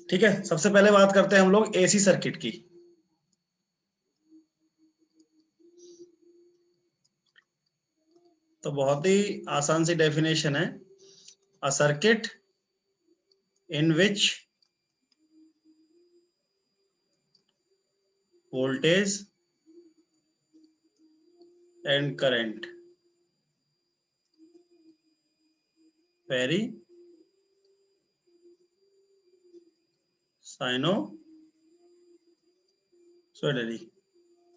ठीक है, सबसे पहले बात करते हैं हम लोग एसी सर्किट की। तो बहुत ही आसान सी डेफिनेशन है, a circuit in which voltage and current vary sinusoidally.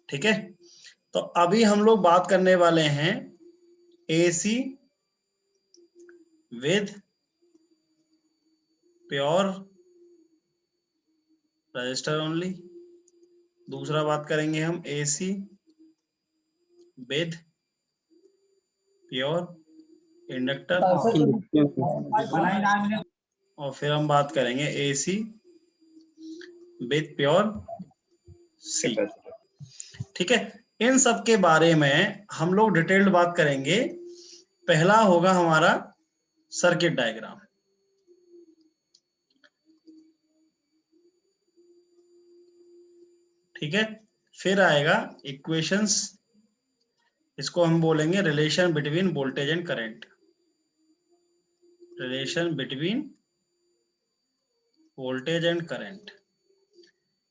ठीक है, तो अभी हम लोग बात करने वाले हैं AC with pure resistor only. दूसरा बात करेंगे हम एसी विद प्योर इंडक्टर। और फिर हम बात करेंगे एसी विद प्योर सी। ठीक है, इन सब के बारे में हम लोग डिटेल्ड बात करेंगे। पहला होगा हमारा सर्किट डायग्राम। ठीक है, फिर आएगा इक्वेशंस, इसको हम बोलेंगे relation between voltage and current, relation between voltage and current.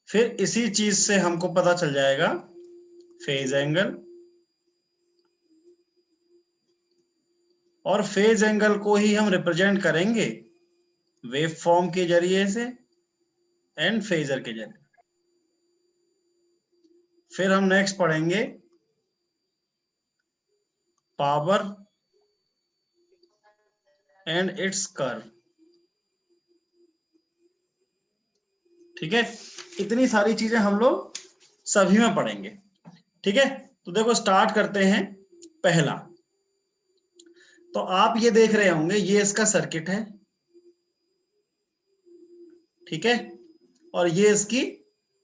फिर इसी चीज से हमको पता चल जाएगा फेज एंगल, और फेज एंगल को ही हम रिप्रेजेंट करेंगे वेव फॉर्म के जरिए से एंड फेजर के जरिए। फिर हम नेक्स्ट पढ़ेंगे पावर एंड इट्स कर्व। ठीक है, इतनी सारी चीजें हम लोग सभी में पढ़ेंगे। ठीक है, तो देखो स्टार्ट करते हैं। पहला, तो आप ये देख रहे होंगे ये इसका सर्किट है। ठीक है, और ये इसकी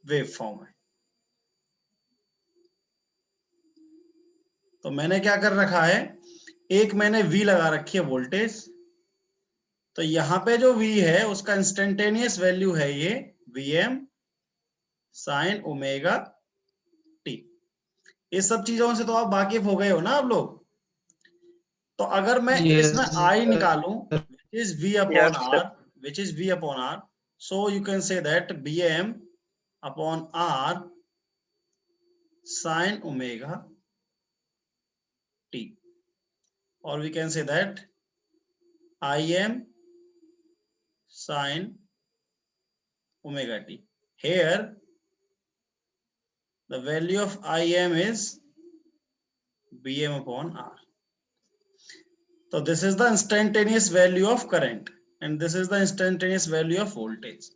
वेव फॉर्म है। तो मैंने क्या कर रखा है, एक मैंने V लगा रखी है वोल्टेज। तो यहां पे जो V है उसका इंस्टेंटेनियस वैल्यू है ये Vm साइन ओमेगा टी। ये सब चीजों से तो आप वाकिफ हो गए हो ना आप लोग। तो अगर मैं इसमें I निकालूं which is V upon R, which is V upon R, so you can say that Vm upon R sin omega t, or we can say that Im sin omega t. Here the value of Im is Vm upon R. So this is the instantaneous value of current and this is the instantaneous value of voltage.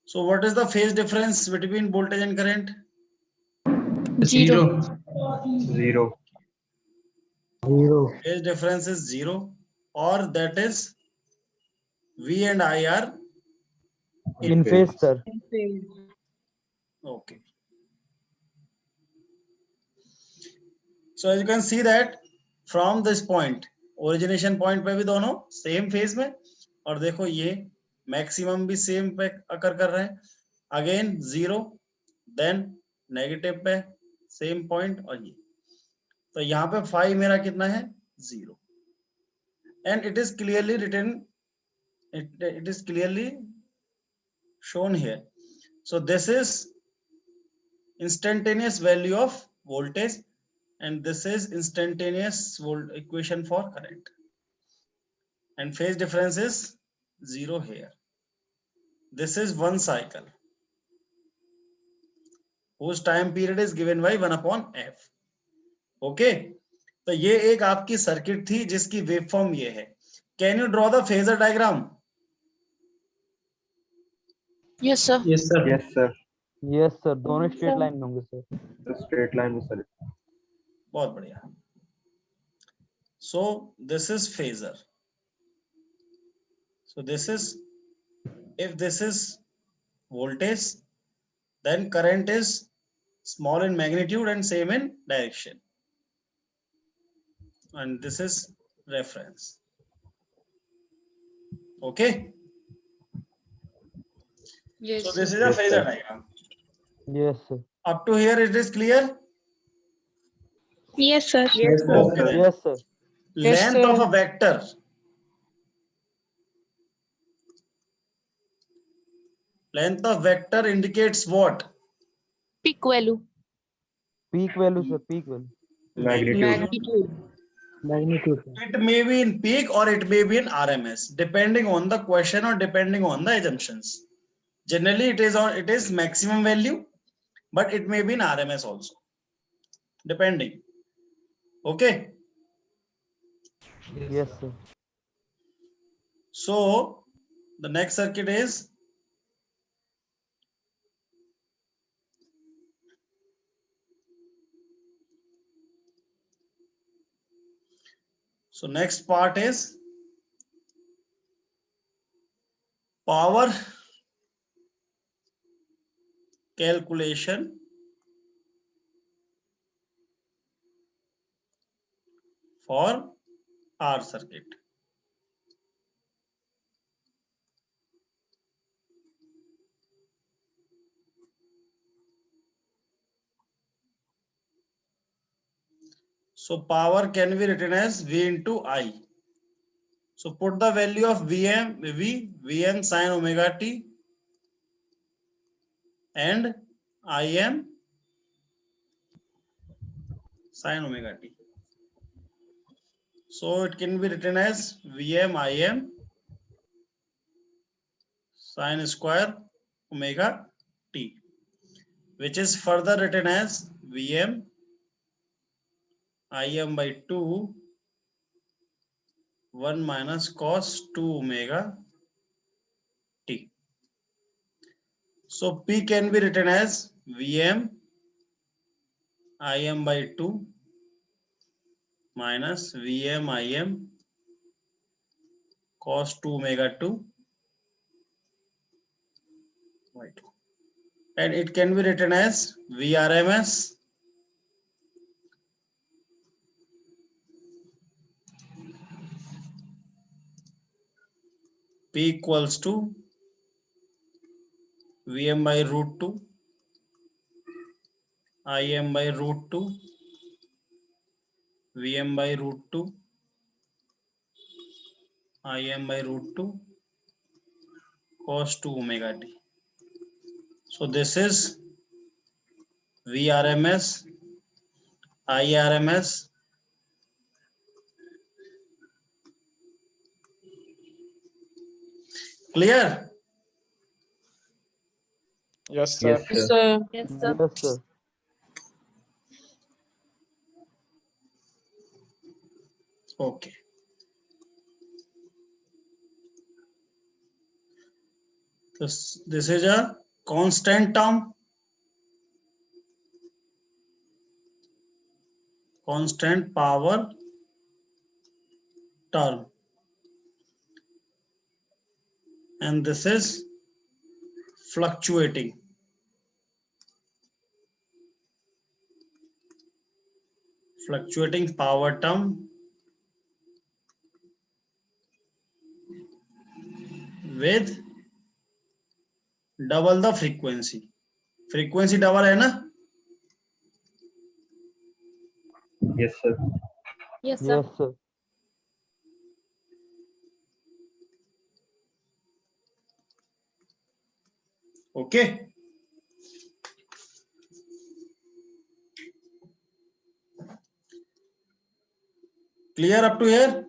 So what is the phase difference between voltage and current? Zero. Phase difference is 0, or that is V and I are In phase, sir. okay. So as you can see that from this point, origination point पे भी दोनों same phase में, और देखो ये maximum भी same पे अकर कर रहे हैं, अगेन 0, देन नेगेटिव पे सेम पॉइंट, और ये तो यहाँ पे फाई मेरा कितना है 0, and it is clearly written, it is clearly shown here. So this is instantaneous value of voltage and this is instantaneous equation for current, and phase difference is 0 here. This is one cycle whose time period is given by 1 upon f. Okay, तो ये एक आपकी circuit थी जिसकी wave form ये है। Can you draw the phasor diagram? Yes, sir. Yes, sir. Yes, sir. Yes, sir. दोनों straight line में होंगे सर। Straight line में sir. बहुत बढ़िया। So this is phasor. So this is, if this is voltage, then current is small in magnitude and same in direction, and this is reference. Okay, Yes, So this sir. is a Yes, phasor sir. diagram. Yes, sir. Up to here it is clear? Yes, sir. Yes, sir. Okay then. Yes, sir. Yes, Length of sir. a vector. Length of vector indicates what? Peak value. Peak value, sir. Peak value. Magnitude. Magnitude. It may be in peak or it may be in RMS, depending on the question or depending on the assumptions. Generally, it is maximum value, but it may be in RMS also, depending. Okay. Yes, sir. So the next circuit is next part is power calculation for R circuit. So power can be written as V into I. So put the value of Vm sin omega t and Im sin omega t. So it can be written as Vm Im sin square omega t, which is further written as Vm Im by 2 1 minus cos 2 omega t. So P can be written as Vm Im by 2 minus Vm Im cos 2 omega 2 by 2. And it can be written as Vrms P equals to Vm by root 2 Im by root 2 Vm by root 2 Im by root 2 cos 2 omega t. So this is Vrms Irms clear. Yes, sir. Yes, Yes, sir. sir. Yes, sir. Yes, sir. Okay. This is a constant term, constant power term, and this is fluctuating power term with double the frequency. Frequency double है ना? Yes, sir. Yes, sir. Yes, sir. Okay. Clear up to here?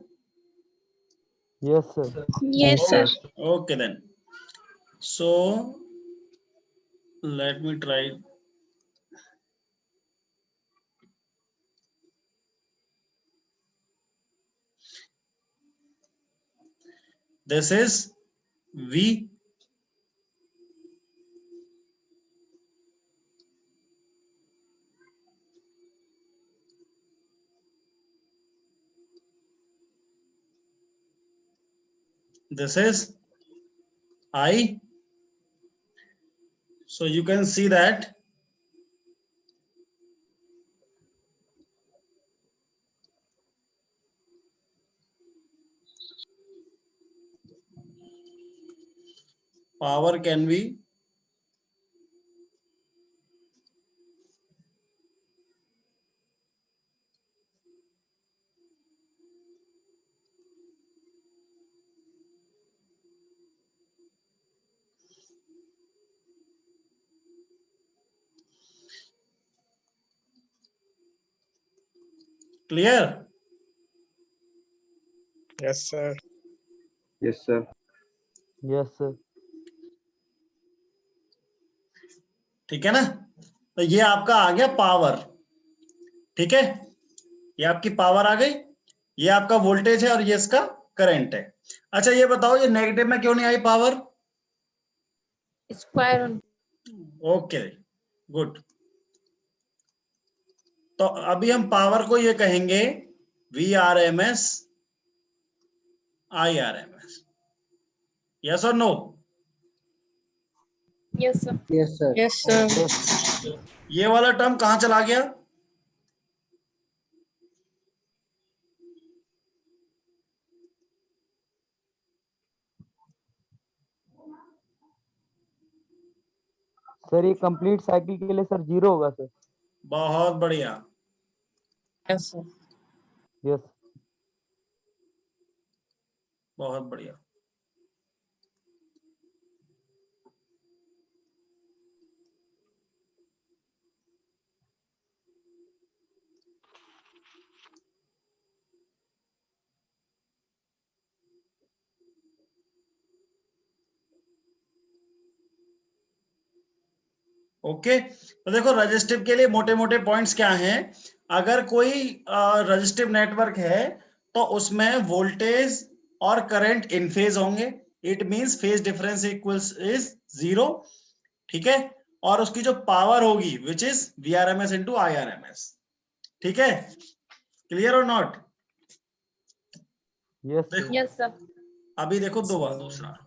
Yes, sir. Yes, sir. Okay then. So let me try. This is V. This is I. So you can see that power can be clear? Yes, sir. Yes, sir. Yes, sir. ठीक है ना? तो ये आपका आ गया power, ठीक है, ये आपकी पावर आ गई, ये आपका वोल्टेज है और ये इसका करंट है। अच्छा ये बताओ ये नेगेटिव में क्यों नहीं आई power? Square on. Okay good. तो अभी हम पावर को ये कहेंगे VRMS IRMS, यस और no? Yes, sir. Yes, sir. Yes, sir. Yes. ये वाला टर्म कहां चला गया? सर ये कंप्लीट साइकिल के लिए सर 0 होगा सर। बहुत बढ़िया। Yes, sir. यस। बहुत बढ़िया। ओके तो देखो रजिस्टिव के लिए मोटे मोटे पॉइंट्स क्या हैं। अगर कोई रजिस्टिव नेटवर्क है तो उसमें वोल्टेज और करंट इन फेज होंगे, it means phase difference equals is 0, ठीक है, और उसकी जो पावर होगी which is VRMS into IRMS, ठीक है, क्लियर और not? Yes sir. Yes, sir. अभी देखो दूसरा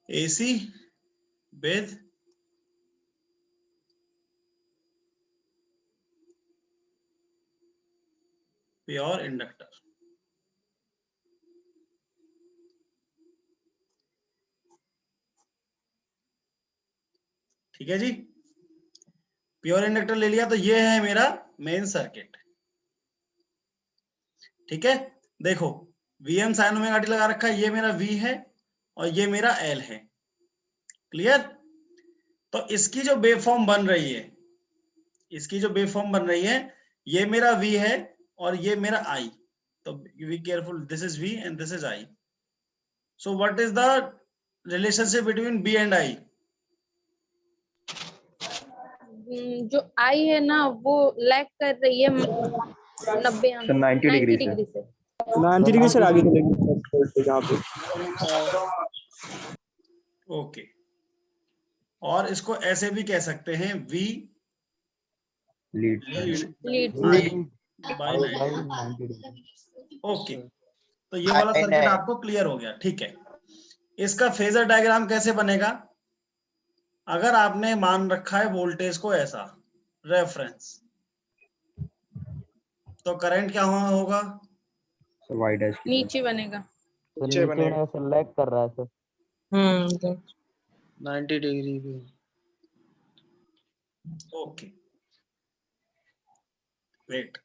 AC with प्योर इंडक्टर, ठीक है जी, प्योर इंडक्टर ले लिया तो ये है मेरा मेन सर्किट, ठीक है। देखो Vm sin ओमेगा t लगा रखा है, ये मेरा V है और ये मेरा L है, क्लियर? तो इसकी जो वेवफॉर्म बन रही है, इसकी जो वेवफॉर्म बन रही है, ये मेरा V है और ये मेरा I, तो be careful, this is V and this is I। So what is the relationship between B and I? जो I है ना वो लैग कर रही है 90 Sir, 90 degree से। डिग्री से। 90 डिग्री से आगे चलेगी यहाँ पे। ओके और इसको ऐसे भी कह सकते हैं V Lead. Lead by 90। 90 degree. Okay तो ये वाला सर्किट आपको क्लियर हो गया, ठीक है। इसका फेजर डायग्राम कैसे बनेगा? अगर आपने मान रखा है वोल्टेज को ऐसा रेफरेंस, तो करंट क्या होगा? So y dash की नीचे बनेगा। सर नीचे नीचे बनेगा। में ऐसा लैग कर रहा है सर। 90 डिग्री पे। Okay great.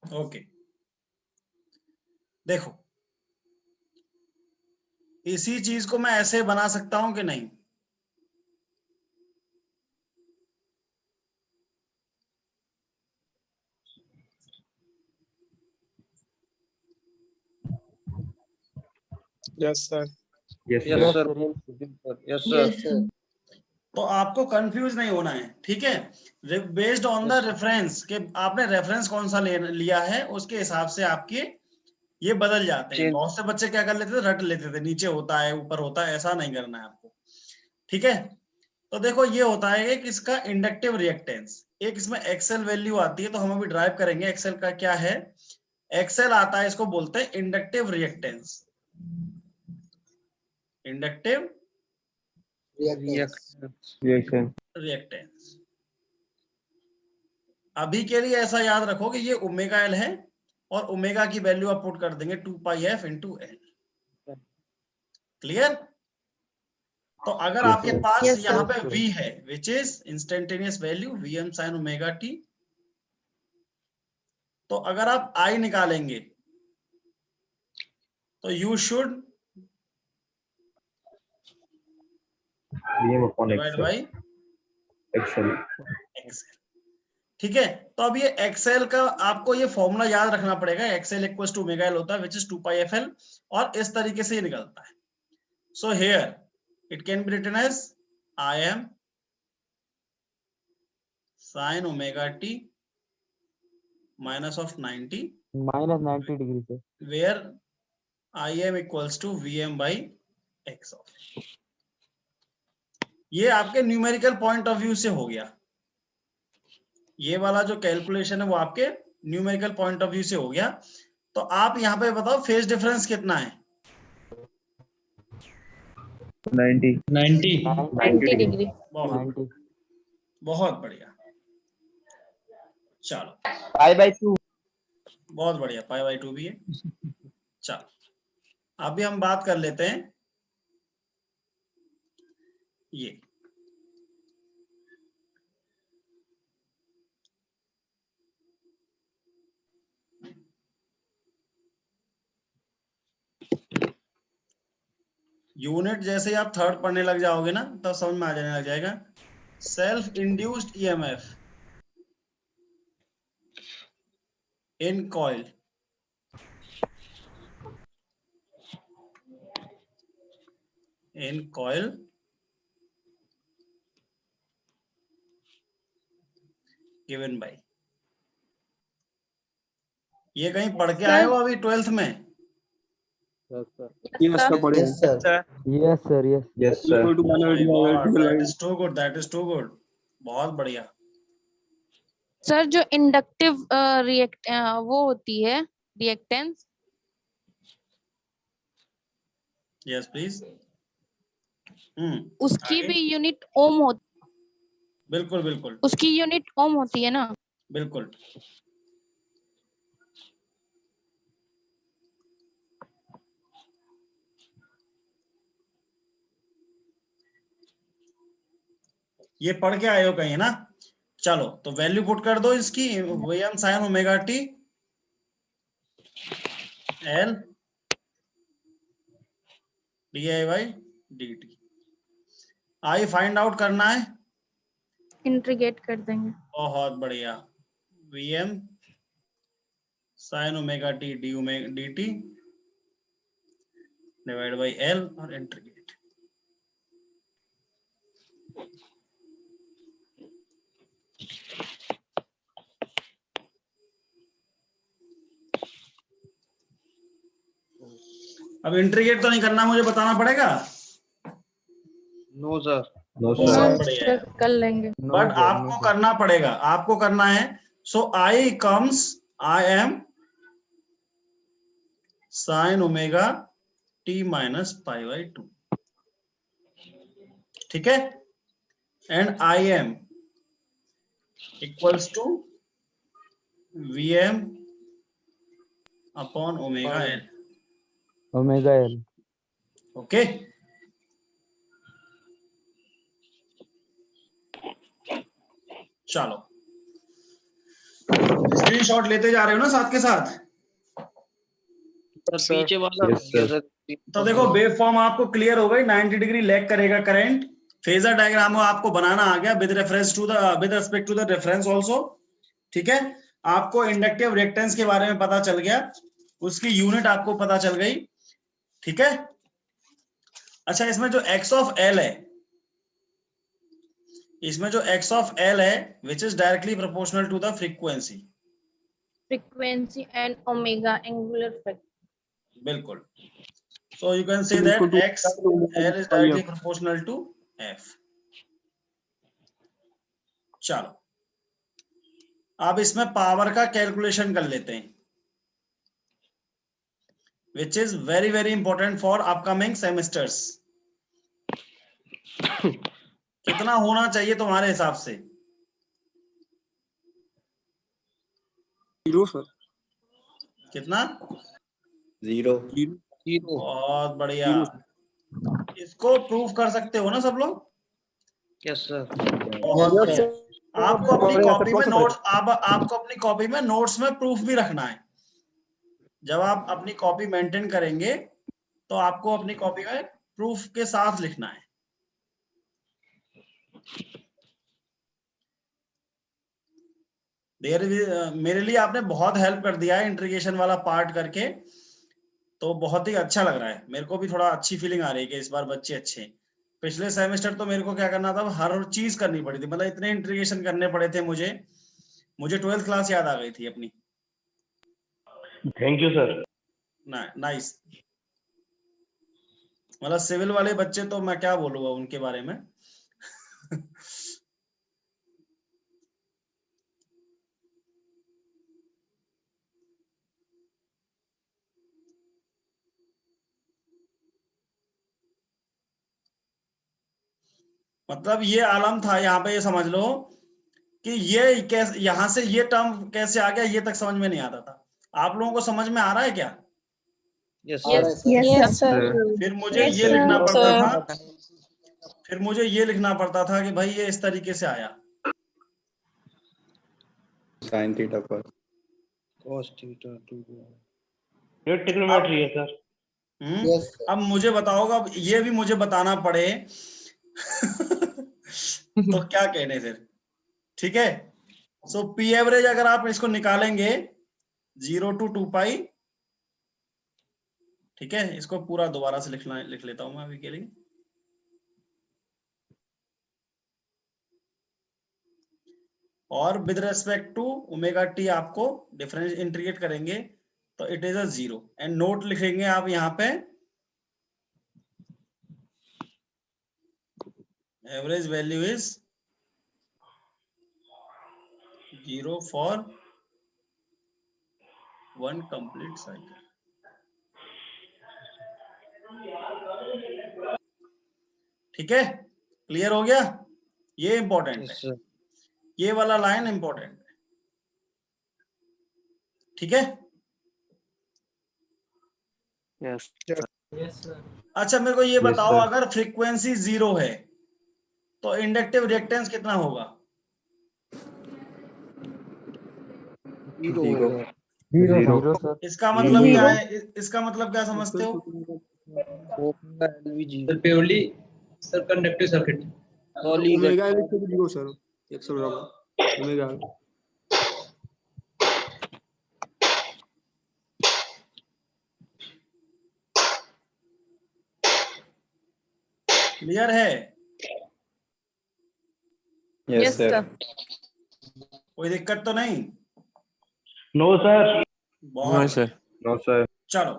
ओके देखो इसी चीज को मैं ऐसे बना सकता हूं कि नहीं? Yes, sir. Yes, Yes, sir. sir. Yes, sir. Yes, sir. तो आपको कंफ्यूज नहीं होना है, ठीक है। बेस्ड ऑन द रेफरेंस के आपने रेफरेंस कौन सा लिया है उसके हिसाब से आपके ये बदल जाते हैं। बहुत से बच्चे क्या कर लेते थे, रट लेते थे, नीचे होता है ऊपर होता है, ऐसा नहीं करना है आपको, ठीक है। तो देखो ये होता है एक इसका इंडक्टिव रिएक्टेंस, एक इसमें एक्सएल वैल्यू आती है, तो हम अभी ड्राइव करेंगे एक्सएल का क्या है। एक्सएल आता है, इसको बोलते हैं inductive reactance, inductive reaction. Reactance. अभी के लिए ऐसा याद रखो कि ये ओमेगा एल है और ओमेगा की वैल्यू आप पुट कर देंगे 2 pi F into L. Clear? तो अगर Yes, आपके sir. पास Yes, यहाँ sir. पे v है which is instantaneous value vm sin omega t, तो अगर आप I निकालेंगे तो you should VM upon divide Excel. By Excel. Excel. ठीक है, तो अब ये एक्सेल का आपको ये फॉर्मूला याद रखना पड़ेगा। XL equal to omega L होता है which is 2 pi F L, और इस तरीके से ये निकलता है। So here it can be written as I M sine omega T minus of 90 minus 90 degree से। Where I M equals to V M by X of. ये आपके न्यूमेरिकल पॉइंट ऑफ व्यू से हो गया। ये वाला जो कैलकुलेशन है वो आपके न्यूमेरिकल पॉइंट ऑफ व्यू से हो गया। तो आप यहाँ पे बताओ फेज डिफरेंस कितना है? 90 90 डिग्री। बहुत बहुत बढ़िया। चलो π/2 बहुत बढ़िया, पाई बाई 2 भी है। चलो अभी हम बात कर लेते हैं ये यूनिट। जैसे ही आप थर्ड पढ़ने लग जाओगे ना तब समझ में आ जाने लग जाएगा। Self induced EMF in coil given by. ये कहीं पढ़ के आए हो अभी 12th में? ये उसका पड़ेगा yes sir yes. Yes, sir. That is too good, that is too good. बहुत बढ़िया। सर जो इंडक्टिव वो होती है रिएक्टेंस, यस प्लीज। उसकी आगे? भी यूनिट ओम होती, बिल्कुल बिल्कुल उसकी यूनिट ओम होती है ना? बिल्कुल। ये पढ़ के आए हो कहीं ना? चलो तो वैल्यू पुट कर दो इसकी, Vm sin omega T L D by D T. I find out करना है। इंटीग्रेट कर देंगे। बहुत बढ़िया। Vm sin omega T D T divide by L और इंटीग्रेट। अब इंटीग्रेट तो नहीं करना, मुझे बताना पड़ेगा। नो सर No, बहुत sir. बढ़िया है। कर लेंगे। बट आपको करना पड़ेगा, आपको करना है। So I comes I M sine omega T minus pi by 2, ठीक है। And I M equals to V M upon omega L. Omega L. Okay, चलो स्क्रीनशॉट लेते जा रहे हो ना साथ के साथ? पीछे वाला Yes, sir. तो देखो वेव फॉर्म आपको क्लियर हो गई। 90 डिग्री लैग करेगा करंट। फेजर डायग्राम आपको बनाना आ गया with respect to the reference also, ठीक है। आपको इंडक्टिव रिएक्टेंस के बारे में पता चल गया, उसकी यूनिट आपको पता चल गई, ठीक है। अच्छा, इसमें जो x ऑफ l है, इसमें जो x ऑफ l है which is directly proportional to the frequency. Frequency and omega angular factor. बिल्कुल। So you can say that x l is directly proportional to f। चलो अब इसमें पावर का calculation कर लेते हैं, which is very very important for upcoming semesters. कितना होना चाहिए तुम्हारे हिसाब से? 0 सर। कितना? 0 0 बहुत बढ़िया। 0 इसको प्रूफ कर सकते हो ना सब लोग? Yes sir. बहुत बढ़िया। आपको अपनी कॉपी में नोट्स, आपको अपनी कॉपी में नोट्स में प्रूफ भी रखना है। जब आप अपनी कॉपी मेंटेन करेंगे तो आपको अपनी कॉपी में प्रूफ के साथ लिखना है। मेरे लिए आपने बहुत हेल्प कर दिया है इंटीग्रेशन वाला पार्ट करके, तो बहुत ही अच्छा लग रहा है। मेरे को भी थोड़ा अच्छी फीलिंग आ रही है कि इस बार बच्चे अच्छे हैं। पिछले सेमेस्टर तो मेरे को क्या करना था, हर चीज करनी पड़ी थी, मतलब इतने इंटीग्रेशन करने पड़े थे मुझे 12th क्लास याद आ गई थी अपनी। Thank you sir. नाइस। मतलब सिविल वाले बच्चे तो मैं क्या बोलूंगा उनके बारे में। मतलब ये आलम था यहाँ पे, ये समझ लो कि ये कैसे यहाँ से ये टर्म कैसे आ गया ये तक समझ में नहीं आता था। आप लोगों को समझ में आ रहा है क्या? Yes yes sir. फिर मुझे Yes, ये लिखना sir. पड़ता था, फिर मुझे ये लिखना पड़ता था कि भाई ये इस तरीके से आया। sin थीटा पर cos थीटा 2 ये ट्रिग्नोमेट्री है सर। अब मुझे बताओगा, अब ये भी मुझे बताना पड़े तो क्या कहने फिर। ठीक है, सो पी एवरेज अगर आप इसको निकालेंगे 0 to 2 पाई, ठीक है, इसको पूरा दोबारा से लिख लेता हूं मैं अभी के लिए। और with respect to omega t आपको डिफरेंस इंटीग्रेट करेंगे तो it is a 0 and note लिखेंगे आप यहाँ पे average value is 0 for 1 complete cycle. ठीक है, क्लियर हो गया? ये इंपॉर्टेंट है, यस सर। ये वाला लाइन इंपॉर्टेंट है। ठीक है, यस अच्छा मेरे को ये Yes, बताओ, sir. अगर फ्रीक्वेंसी 0 है तो इंडक्टिव रिएक्टेंस कितना होगा? 0 0 होगा। 0 सर। इसका मतलब क्या है? इसका मतलब क्या समझते हो? ओमेगा एल भी 0 purely sir conductive circuit. Omega L equal to 0 sir. 100 बराबर ओमेगा एल। क्लियर है? Yes, sir. कोई दिक्कत तो नहीं? No, sir. बहुत सर। No, sir. चलो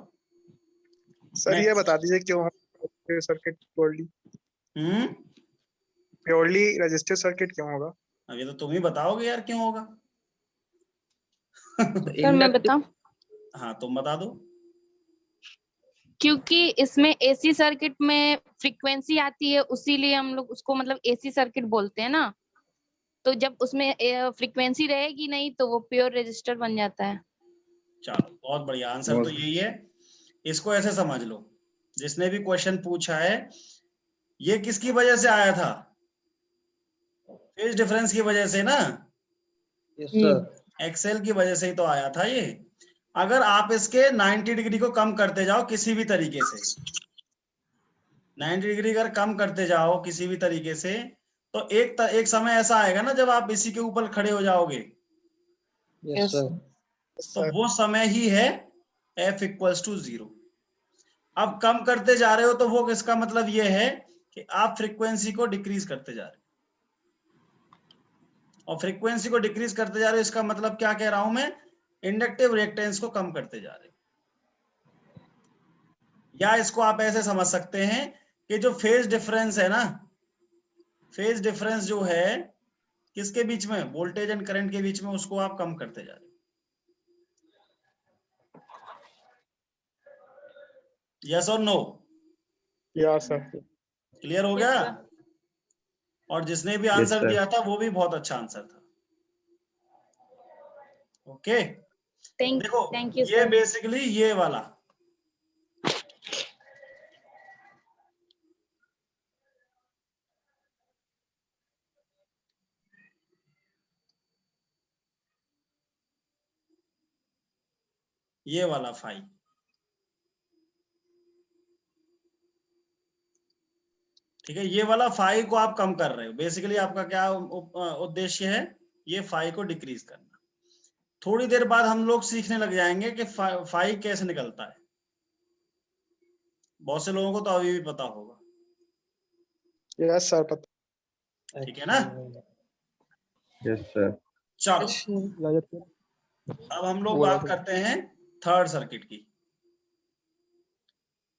सर ये बता दीजिए क्यों सर्किट प्योरली रजिस्टिव सर्किट क्यों होगा? अब ये तो तुम ही बताओगे यार क्यों होगा। सर मैं बताऊं, हाँ तुम बता दो। क्योंकि इसमें एसी सर्किट में फ्रीक्वेंसी आती है, उसीलिए हम लोग उसको मतलब एसी सर्किट बोलते हैं ना। तो जब उसमें फ्रीक्वेंसी रहेगी नहीं तो वो प्योर रेजिस्टर बन जाता है। चलो बहुत बढ़िया, आंसर No, तो sir. यही है। इसको ऐसे समझ लो, जिसने भी क्वेश्चन पूछा है ये किसकी वजह से आया था? फेज डिफरेंस की वजह से ना, यस सर। एक्सेल की वजह से ही तो आया था ये। अगर आप इसके 90 डिग्री को कम करते जाओ किसी भी तरीके से, 90 डिग्री अगर कम करते जाओ किसी भी तरीके से, तो एक समय ऐसा आएगा ना जब आप इसी के ऊपर खड़े हो जाओगे, यस सर। तो वो समय ही है F इक्वल्स टू 0। अब कम करते जा रहे हो तो वो किसका मतलब ये है कि आप फ्रीक्वेंसी को डिक्रीज करते जा रहे हो, और फ्रीक्वेंसी को डिक्रीज करते जा रहे हो इसका मतलब क्या कह रहा हूं मैं, इंडक्टिव रिएक्टेंस को कम करते जा रहे हो। या इसको आप ऐसे समझ सकते हैं कि जो फेज डिफरेंस है ना, फेज डिफरेंस जो है किसके बीच में, वोल्टेज एंड करंट के बीच में, उसको आप कम करते जा रहे हो। यस और नो? या सर। क्लियर हो गया? और जिसने भी आंसर sir. दिया था वो भी बहुत अच्छा आंसर था। ओके देखो थैंक यू ये सर। बेसिकली ये वाला फाई, ठीक है, ये वाला फाई को आप कम कर रहे हो। बेसिकली आपका क्या उद्देश्य है, ये फाई को डिक्रीज करना। थोड़ी देर बाद हम लोग सीखने लग जाएंगे कि फाई कैसे निकलता है। बहुत से लोगों को तो अभी भी पता होगा, यस सर पता। ठीक है ना। Yes, sir. चलो अब हम लोग बात करते हैं थर्ड सर्किट की।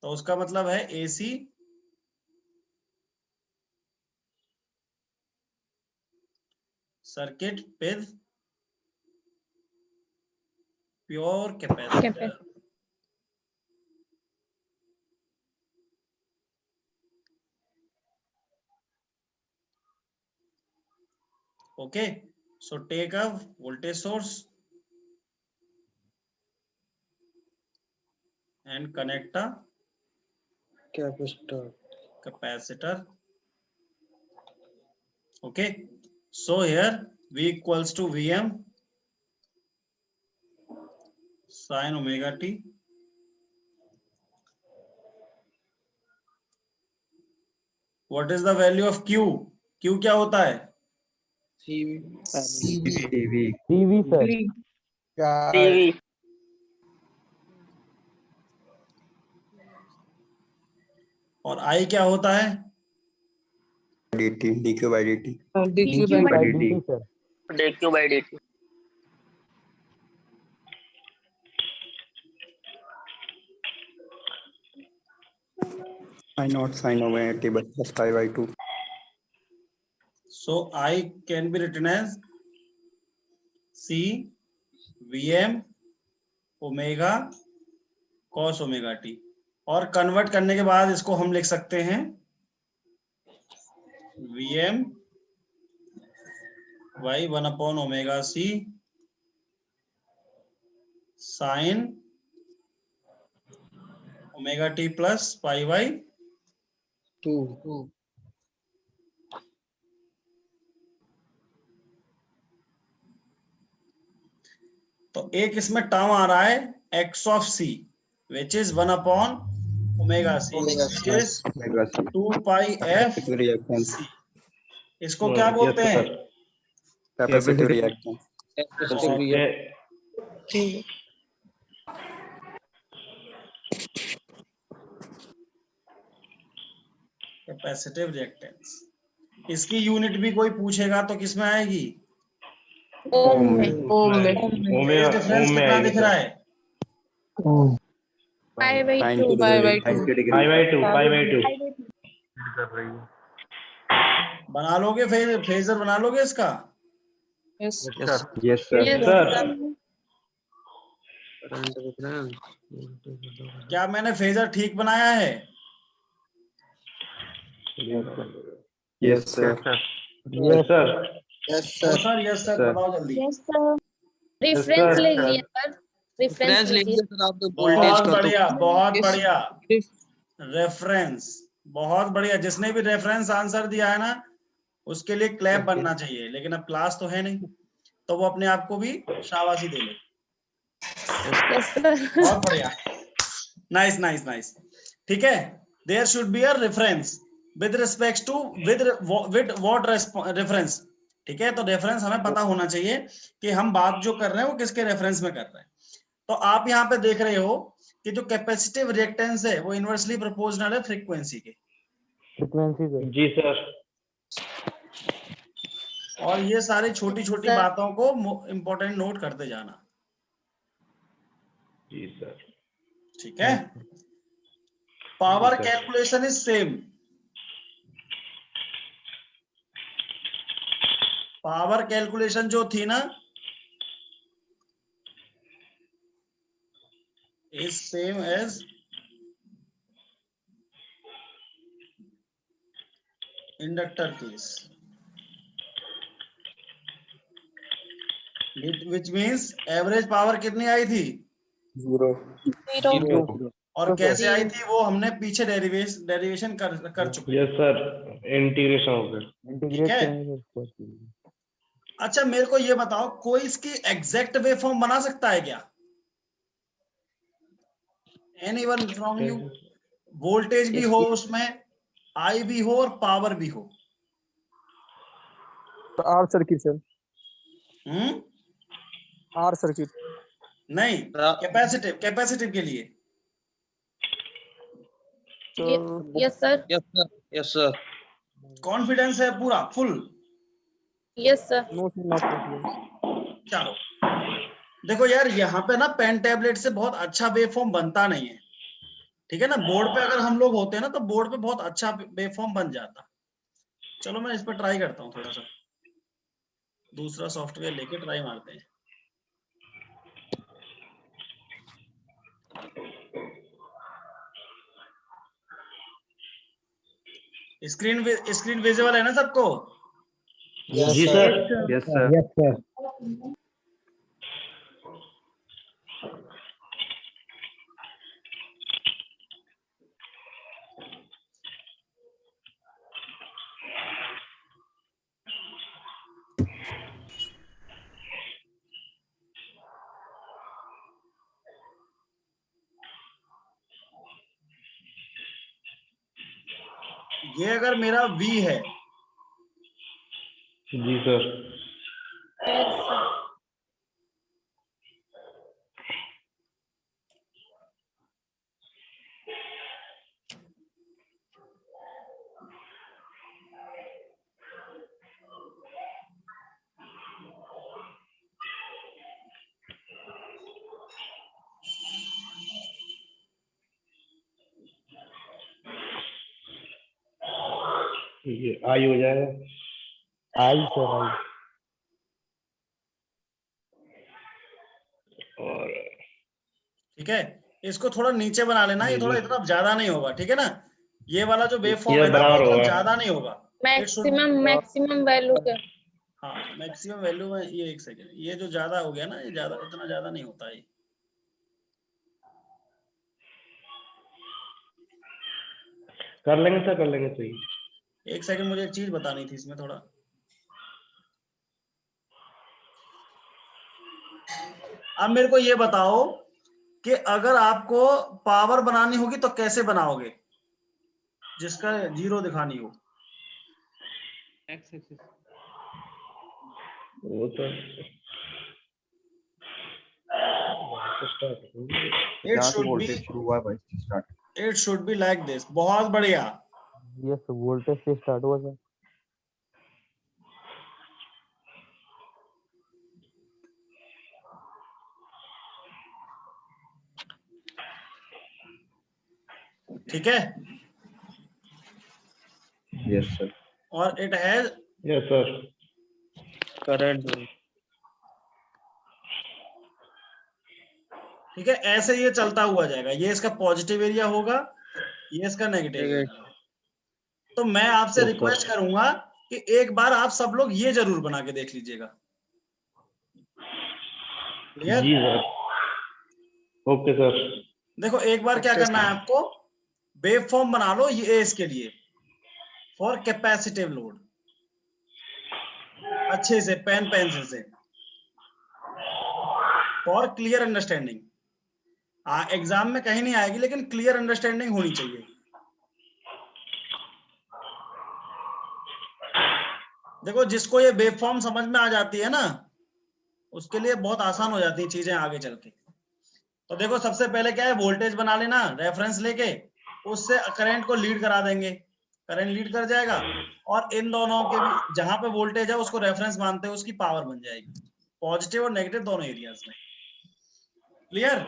तो उसका मतलब है AC circuit with pure capacitor. Okay, so take a voltage source and connect a capacitor. Okay, so here V equals to Vm sin omega t. What is the value of Q? Q क्या होता है? TV. TV sir. TV और I क्या होता है? DT. DQ by DT. DQ by D sir. dq by dt I not sin omega t but plus pi by 2. So I can be written as C Vm omega cos omega t, और convert करने के बाद इसको हम लिख सकते हैं Vm y 1 omega c sin omega t plus pi by 2 तो एक इसमें टर्म आ रहा है x of c which is 1 upon omega c which is Omega c. 2 pi f Reactance. c। इसको क्या बोलते हैं? Capacitive reactance. Capacitive reactance. इसकी यूनिट भी कोई पूछेगा तो किसमें आएगी? ओम में। फेज डिफरेंस कितना दिख रहा है? Pi by 90 two. degree. 90 degree. Pi by 2. बना लोगे फेजर बना लोगे इसका? Yes, sir. Yes, Sir. क्या मैंने फेजर ठीक बनाया है? Yes, sir. Yes, sir. yes sir yes sir Sir. बताओ जल्दी। Yes sir. Reference sir. लिख लिया सर। रेफरेंस लिख लिया। सर आप तो बहुत बढ़िया, बहुत Yes. बढ़िया। रेफरेंस, बहुत बढ़िया। जिसने भी रेफरेंस आंसर दिया है ना उसके लिए क्लैप बनना चाहिए, लेकिन अब क्लास तो है नहीं तो वो अपने आप को भी शाबाशी दे ले। Yes sir. बहुत बढ़िया, नाइस नाइस नाइस। ठीक है, there should be a reference with respect to with what reference. ठीक है, तो रेफरेंस हमें पता होना चाहिए कि हम बात जो कर रहे हैं वो किसके रेफरेंस में कर रहे हैं। तो आप यहाँ पे देख रहे हो कि जो कैपेसिटिव रिएक्टेंस है वो इनवर्सली प्रोपोर्शनल है फ्रीक्वेंसी के। Frequency sir. जी सर। और ये सारी छोटी छोटी सर। बातों को इंपॉर्टेंट नोट करते जाना। जी सर। ठीक है, power sir. Calculation is same. Power calculation जो थी ना is same as inductor case. Which means average power कितनी आई थी? 0. और कैसे आई थी वो हमने पीछे डेरिवेशन कर चुके हैं। यस सर, इंटीग्रेशन हो गया। इंटीग्रेट है? करेंगे तो उसको चाहिए। अच्छा मेरे को ये बताओ, कोई इसकी एग्जैक्ट वेव फॉर्म बना सकता है क्या? Anyone from you? वोल्टेज भी हो उसमें, आई भी हो और पावर भी हो। R circuit sir, hmm R circuit. नहीं, कैपेसिटिव के लिए। Yes sir. Yes sir. Confidence है पूरा full? Yes sir. No sir, not possible. चलो देखो यार, यहाँ पे ना पेन टैबलेट से बहुत अच्छा वेव फॉर्म बनता नहीं है, ठीक है ना। बोर्ड पे अगर हम लोग होते हैं ना तो बोर्ड पे बहुत अच्छा वेव फॉर्म बन जाता। चलो मैं इस पर ट्राई करता हूँ, थोड़ा सा दूसरा सॉफ्टवेयर लेके ट्राई मारते हैं। स्क्रीन विजिबल है ना सबको? जी sir. Yes sir. Yes sir. ये अगर मेरा V है, जी सर। ये आई हो जाएगा। आई सर आई। और ठीक है, इसको थोड़ा नीचे बना लेना, ये थोड़ा इतना ज्यादा नहीं होगा, ठीक है ना। ये वाला जो वेव फॉर्म है ना वो इतना ज्यादा नहीं होगा। मैक्सिमम वैल्यू के। हाँ मैक्सिमम वैल्यू में, ये एक सेकेंड, ये जो ज्यादा हो गया ना, ये ज्यादा, इतना ज्यादा नहीं होता है। कर लेंगे सर, कर लेंगे। तो एक सेकंड, मुझे एक चीज बतानी थी इसमें थोड़ा। अब मेरे को ये बताओ कि अगर आपको पावर बनानी होगी तो कैसे बनाओगे, जिसका 0 दिखानी हो? वो तो it should be like this. बहुत बढ़िया। यस, वोल्टेज से स्टार्ट हुआ सर। ठीक है। Yes sir. और it has yes sir. Current. ठीक है, ऐसे ये चलता हुआ जाएगा। ये इसका पॉजिटिव एरिया होगा, ये इसका नेगेटिव एरिया। तो मैं आपसे रिक्वेस्ट करूंगा कि एक बार आप सब लोग ये जरूर बना के देख लीजिएगा। क्लियर? जी सर। Okay sir. देखो एक बार क्या करना है आपको, वेव फॉर्म बना लो ये इसके लिए, फॉर कैपेसिटिव लोड, अच्छे से पेन पेंसिल से, फॉर क्लियर अंडरस्टैंडिंग। एग्जाम में कहीं नहीं आएगी, लेकिन क्लियर अंडरस्टैंडिंग होनी चाहिए। देखो जिसको ये वेव फॉर्म समझ में आ जाती है ना, उसके लिए बहुत आसान हो जाती है चीजें आगे चल के। तो देखो सबसे पहले क्या है, वोल्टेज बना लेना रेफरेंस लेके, उससे करंट को लीड करा देंगे, करंट लीड कर जाएगा, और इन दोनों के भी जहां पे वोल्टेज है उसको रेफरेंस मानते हैं, उसकी पावर बन जाएगी, पॉजिटिव और नेगेटिव दोनों एरियाज में। Clear?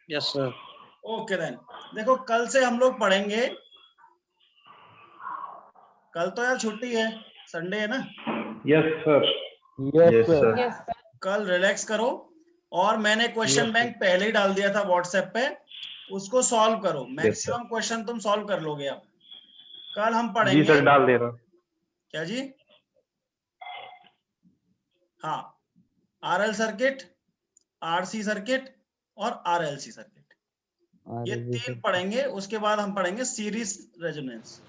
Yes sir. Okay then. देखो कल से हम लोग पढ़ेंगे, कल तो यार छुट्टी है, संडे है ना। Yes sir. Yes sir. कल रिलैक्स करो, और मैंने क्वेश्चन बैंक पहले ही डाल दिया था व्हाट्सएप पे, उसको सॉल्व करो। मैक्सिमम क्वेश्चन तुम सॉल्व कर लोगे। अब कल हम पढ़ेंगे। जी सर, डाल दे रहा। क्या जी? हाँ, आरएल सर्किट, आरसी सर्किट और आरएलसी सर्किट, ये तीन पढ़ेंगे। उसके बाद हम पढ़ेंगे सीरीज रेजोनेंस।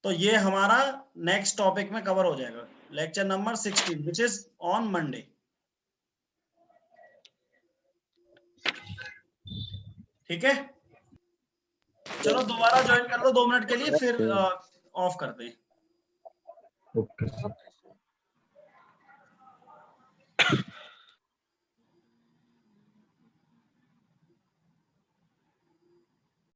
तो ये हमारा नेक्स्ट टॉपिक में कवर हो जाएगा, lecture number 16 which is on Monday. ठीक है, चलो दोबारा ज्वाइन कर लो 2 मिनट के लिए, फिर ऑफ करते हैं। Okay sir.